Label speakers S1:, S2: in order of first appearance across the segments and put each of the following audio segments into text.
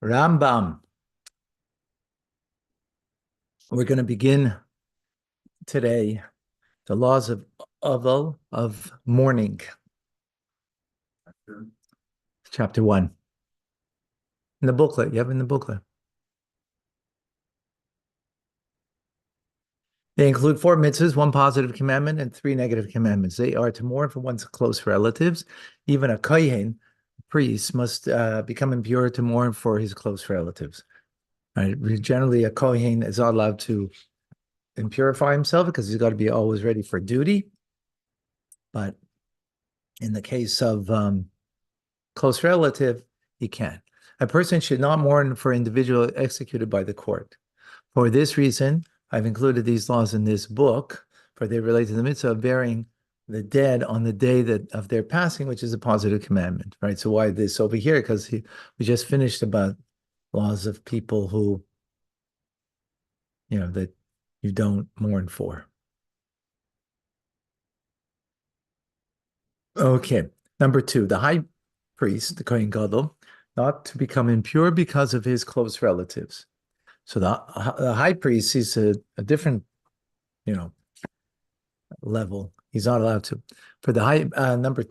S1: Rambam. We're going to begin today the laws of mourning, chapter 1. In the booklet, you have it in the booklet. They include 4 mitzvahs, 1 positive commandment, and 3 negative commandments. They are to mourn for one's close relatives. Even a kohen, priest, must become impure to mourn for his close relatives. Right? Generally, a kohen is not allowed to impurify himself because he's got to be always ready for duty. But in the case of close relative, he can. A person should not mourn for individual executed by the court. For this reason, I've included these laws in this book, for they relate to the mitzvah of burying the dead on the day of their passing, which is a positive commandment, right? So why this over here? Because we just finished about laws of people who, that you don't mourn for. Okay, number 2, the high priest, the Kohen Gadol, not to become impure because of his close relatives. So the high priest is a different, level. He's not allowed to. For the high number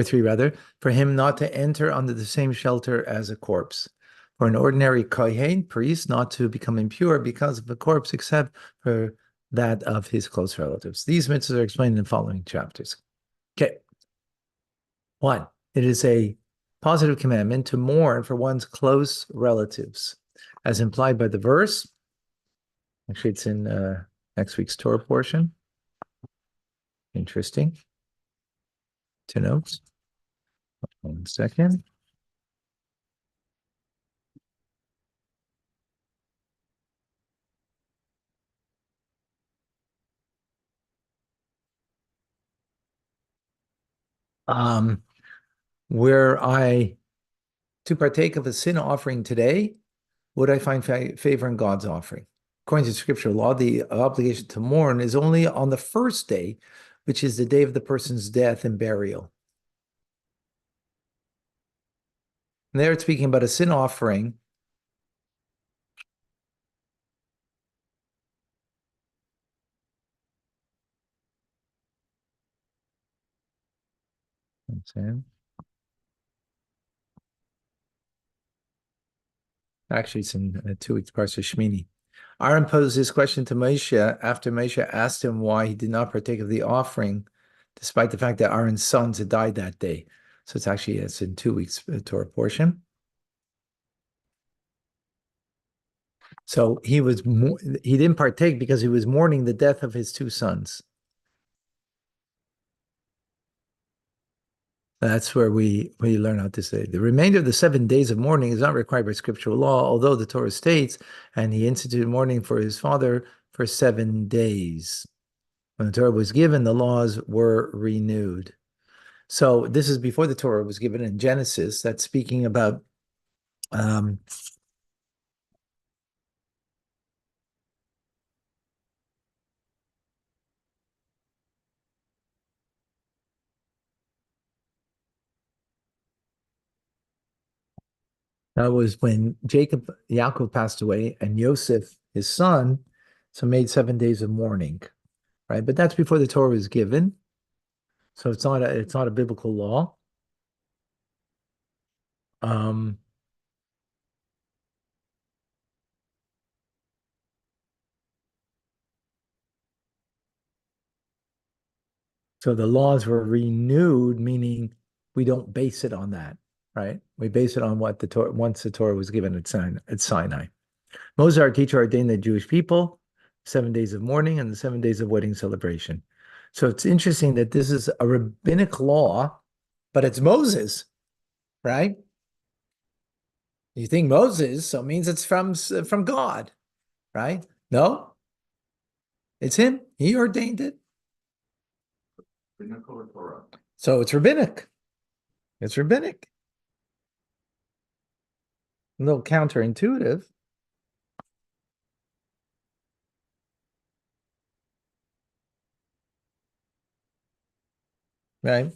S1: 3 rather, for him not to enter under the same shelter as a corpse. For an ordinary kohen priest not to become impure because of a corpse, except for that of his close relatives. These mitzvahs are explained in the following chapters. Okay. 1, it is a positive commandment to mourn for one's close relatives, as implied by the verse. Actually, it's in next week's Torah portion. Interesting to note. 1 second. Were I to partake of a sin offering today, would I find favor in God's offering? According to scriptural law, the obligation to mourn is only on the first day, which is the day of the person's death and burial. And there it's speaking about a sin offering. Actually, it's in 2 weeks, Parsha Shmini. Aaron posed this question to Moshe after Moshe asked him why he did not partake of the offering, despite the fact that Aaron's sons had died that day. So it's in 2 weeks Torah portion. So he didn't partake because he was mourning the death of his 2 sons. That's where we learn how to say the remainder of the 7 days of mourning is not required by scriptural law, although the Torah states, and he instituted mourning for his father for 7 days. When the Torah was given, the laws were renewed. So this is before the Torah was given in Genesis. That's speaking about that was when Yaakov passed away, and Yosef, his son, so made 7 days of mourning, right? But that's before the Torah was given, so it's not a biblical law. Um, so the laws were renewed, meaning we don't base it on that, right? We base it on what the Torah once the Torah was given at Sinai. Moses, our teacher, ordained the Jewish people 7 days of mourning and the 7 days of wedding celebration. So it's interesting that this is a rabbinic law, but it's Moses, right? You think Moses, so it means it's from God, right? No, it's him. He ordained it. So it's rabbinic. It's rabbinic. A little counterintuitive. Right.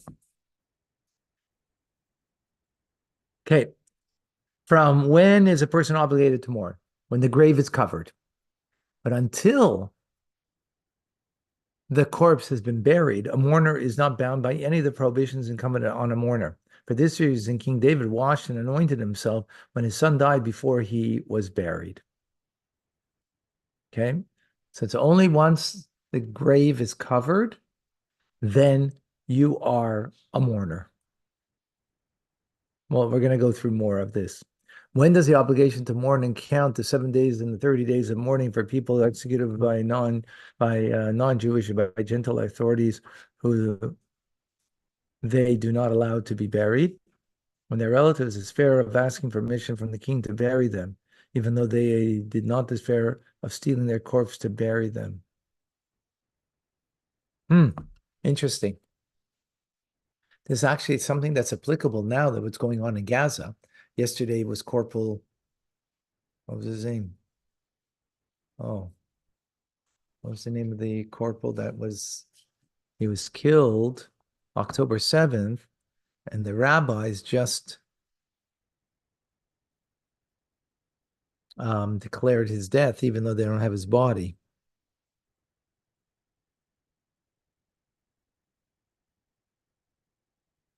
S1: Okay. From when is a person obligated to mourn? When the grave is covered. But until the corpse has been buried, a mourner is not bound by any of the prohibitions incumbent on a mourner. For this reason, King David washed and anointed himself when his son died before he was buried. Okay? So it's only once the grave is covered, then you are a mourner. Well, we're going to go through more of this. When does the obligation to mourn count the 7 days and the 30 days of mourning for people executed by non-Jewish, by Gentile authorities who they do not allow to be buried? When their relatives despair of asking permission from the king to bury them, even though they did not despair of stealing their corpse to bury them. Interesting. There's actually something that's applicable now that what's going on in Gaza. Yesterday was Corporal, what was his name? Oh, what was the name of the corporal he was killed October 7th, and the rabbis just declared his death, even though they don't have his body.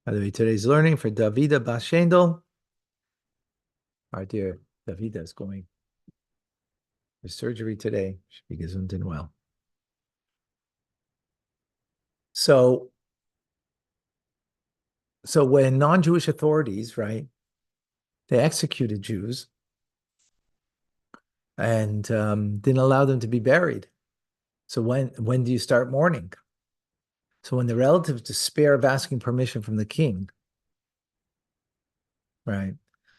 S1: By the way, today's learning for Davida Bashendel. Our dear Davida is going for surgery today. Should be gesund and well. So when non-Jewish authorities, right, they executed Jews and didn't allow them to be buried. So when do you start mourning? So when the relatives despair of asking permission from the king, right?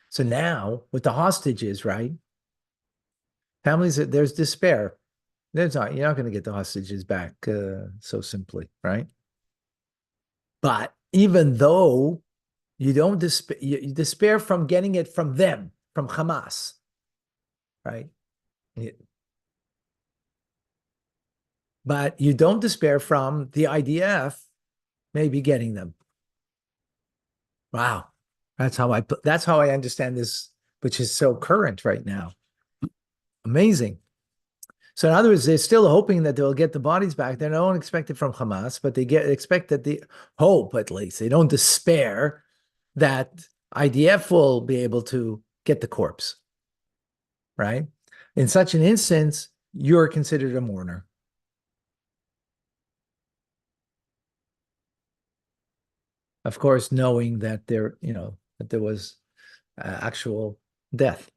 S1: So now with the hostages, right? Families, there's despair. You're not going to get the hostages back so simply, right? But even though you don't despair, you despair from getting it from them, from Hamas, right? But you don't despair from the IDF maybe getting them. Wow. That's how I understand this, which is so current right now. Amazing. So in other words, they're still hoping that they'll get the bodies back. They don't expect it from Hamas, but they expect that the hope, at least. They don't despair that IDF will be able to get the corpse, right? In such an instance, you're considered a mourner. Of course, knowing that there was actual death.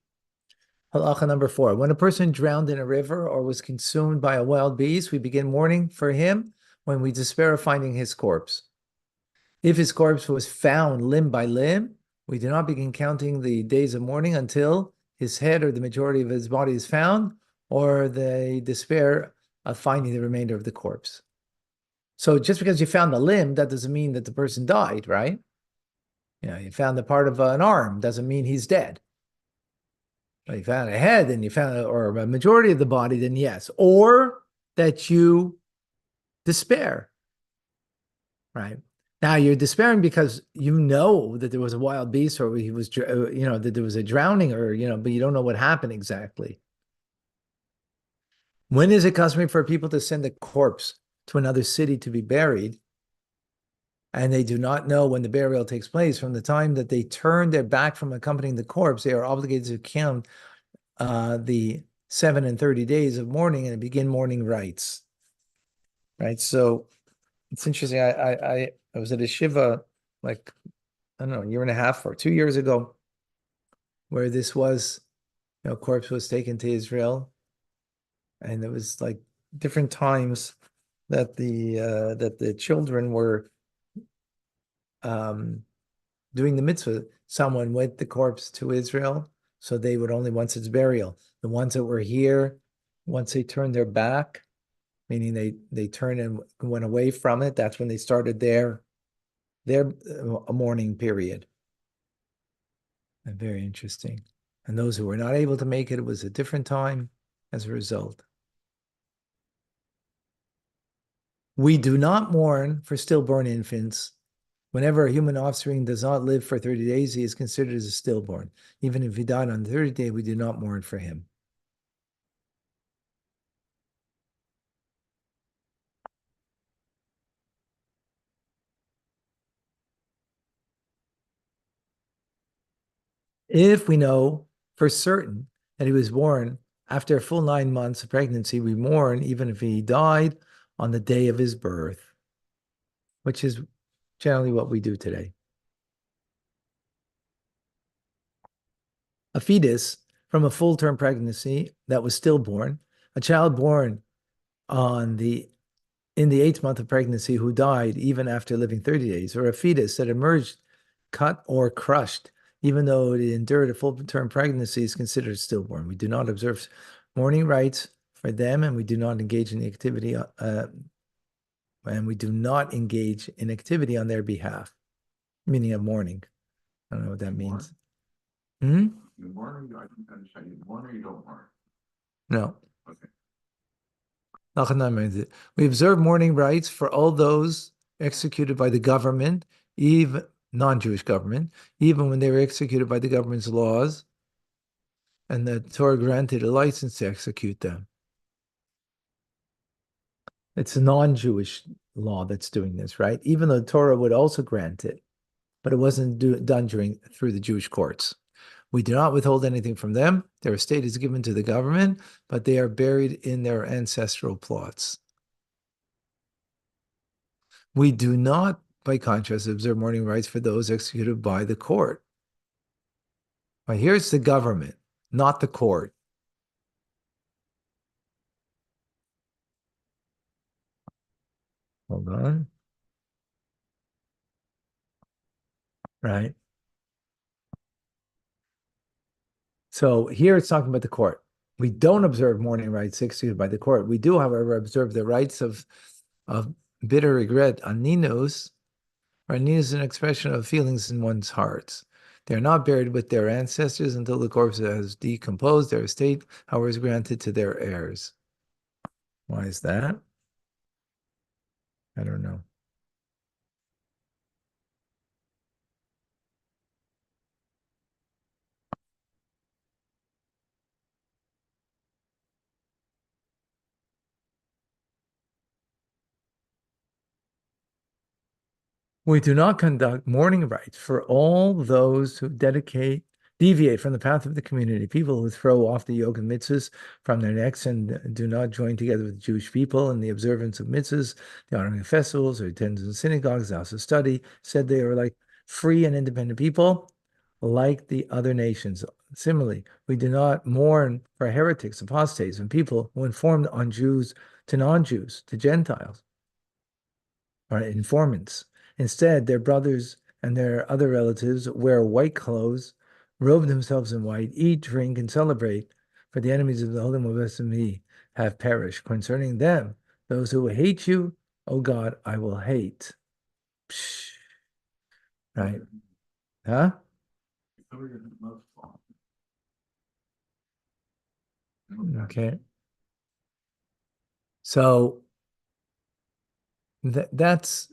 S1: Halacha number 4. When a person drowned in a river or was consumed by a wild beast, we begin mourning for him when we despair of finding his corpse. If his corpse was found limb by limb, we do not begin counting the days of mourning until his head or the majority of his body is found, or the despair of finding the remainder of the corpse. So just because you found a limb, that doesn't mean that the person died, right? You found the part of an arm, doesn't mean he's dead. But you found a head and you found, or a majority of the body, then yes. Or that you despair, right? Now you're despairing because you know that there was a wild beast, or he was, that there was a drowning, or, but you don't know what happened exactly. When is it customary for people to send a corpse to another city to be buried, and they do not know when the burial takes place? From the time that they turn their back from accompanying the corpse, they are obligated to count the 7 and 30 days of mourning and begin mourning rites. Right. So it's interesting. I was at a shiva, like, I don't know, a year and a half or 2 years ago, where this was, corpse was taken to Israel, and it was like different times that the children were doing the mitzvah. Someone went the corpse to Israel, so they would only once its burial. The ones that were here, once they turned their back, meaning they turned and went away from it, that's when they started their mourning period. And very interesting. And those who were not able to make it, it was a different time as a result. We do not mourn for stillborn infants Whenever a human offspring does not live for 30 days, he is considered as a stillborn. Even if he died on the 30th day, we do not mourn for him. If we know for certain that he was born after a full 9 months of pregnancy, we mourn even if he died on the day of his birth, which is generally what we do today. A fetus from a full-term pregnancy that was stillborn, a child born on the in the 8th month of pregnancy who died even after living 30 days, or a fetus that emerged cut or crushed, even though it endured a full-term pregnancy, is considered stillborn. We do not observe mourning rites for them, and we do not engage in activity, on their behalf, meaning of mourning. I don't know what that means. Hmm?
S2: You mourn or you, I think I understand. You mourn or you don't mourn?
S1: No.
S2: Okay.
S1: We observe mourning rites for all those executed by the government, even non-Jewish government, even when they were executed by the government's laws, and the Torah granted a license to execute them. It's a non-Jewish law that's doing this, right? Even though the Torah would also grant it, but it wasn't done through the Jewish courts. We do not withhold anything from them. Their estate is given to the government, but they are buried in their ancestral plots. We do not, by contrast, observe mourning rites for those executed by the court. Right, here's the government, not the court. Hold on. Right. So here it's talking about the court. We don't observe mourning rites executed by the court. We do, however, observe the rites of bitter regret, aninos. Aninos is an expression of feelings in one's hearts. They are not buried with their ancestors until the corpse has decomposed. Their estate, however, is granted to their heirs. Why is that? I don't know. We do not conduct mourning rites for all those who deviate from the path of the community, people who throw off the yoke of mitzvahs from their necks and do not join together with Jewish people in the observance of mitzvahs, the honoring of festivals, or attendance in synagogues, the house of study, said they were like free and independent people, like the other nations. Similarly, we do not mourn for heretics, apostates, and people who informed on Jews to non-Jews, to Gentiles, or informants. Instead, their brothers and their other relatives wear white clothes, robe themselves in white, eat, drink, and celebrate, for the enemies of the Holy Mobesimi have perished. Concerning them, those who hate you, O God, I will hate. Psh. Right? Huh? Okay. So that's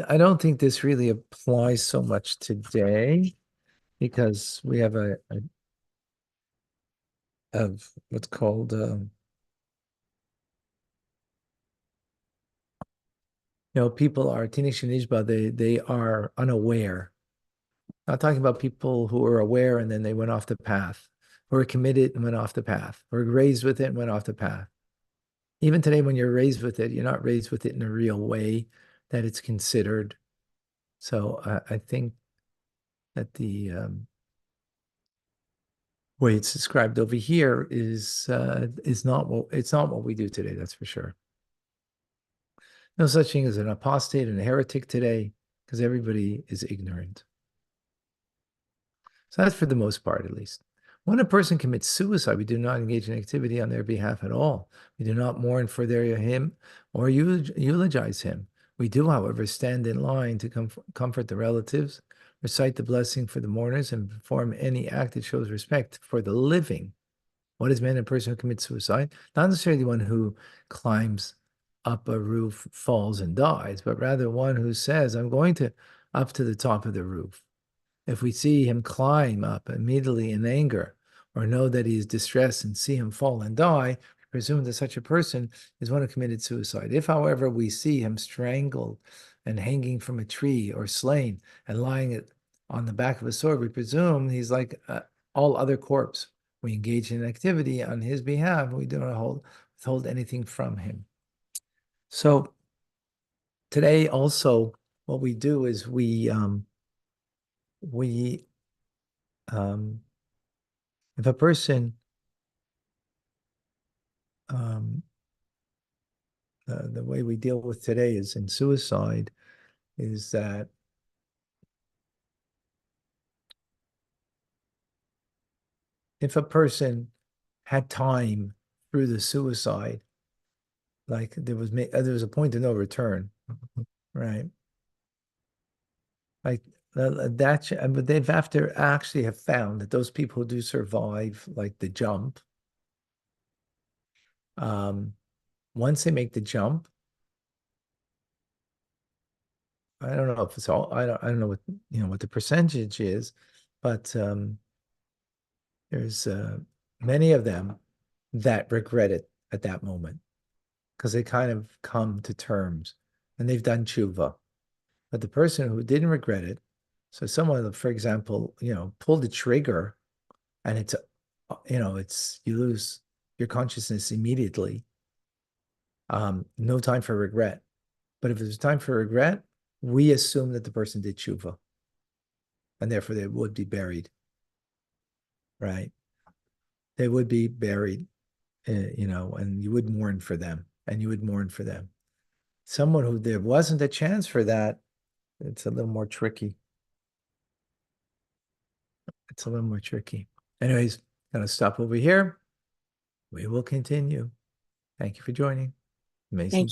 S1: I don't think this really applies so much today because we have a of what's called people are teenage nishba, they are unaware. Not talking about people who are aware and then they went off the path, who are committed and went off the path, who were raised with it and went off the path. Even today, when you're raised with it, you're not raised with it in a real way that it's considered. So I think that the way it's described over here is not what we do today. That's for sure. No such thing as an apostate and a heretic today, because everybody is ignorant. So that's for the most part, at least. When a person commits suicide, we do not engage in activity on their behalf at all. We do not mourn for him or eulogize him. We do, however, stand in line to comfort the relatives, recite the blessing for the mourners, and perform any act that shows respect for the living. What is meant a person who commits suicide? Not necessarily one who climbs up a roof falls and dies, but rather one who says, I'm going to up to the top of the roof. If we see him climb up immediately in anger, or know that he is distressed and see him fall and die, presume that such a person is one who committed suicide. If, however, we see him strangled and hanging from a tree or slain and lying on the back of a sword, we presume he's like all other corpse. We engage in activity on his behalf. We do not withhold anything from him. So today also what we do is if a person the way we deal with today is in suicide is that if a person had time through the suicide, like there was a point of no return, right? Like that, but they've actually have found that those people who do survive, like the jump, once they make the jump, I don't know if it's all, I don't know what the percentage is, but there's many of them that regret it at that moment because they kind of come to terms and they've done tshuva. But the person who didn't regret it, so someone, for example, pulled the trigger and it's you lose your consciousness immediately. No time for regret. But if there's time for regret, we assume that the person did tshuva, and therefore they would be buried, right? They would be buried, and you would mourn for them, and you would mourn for them. Someone who there wasn't a chance for that, it's a little more tricky. It's a little more tricky. Anyways, gonna stop over here. We will continue. Thank you for joining. Amazing.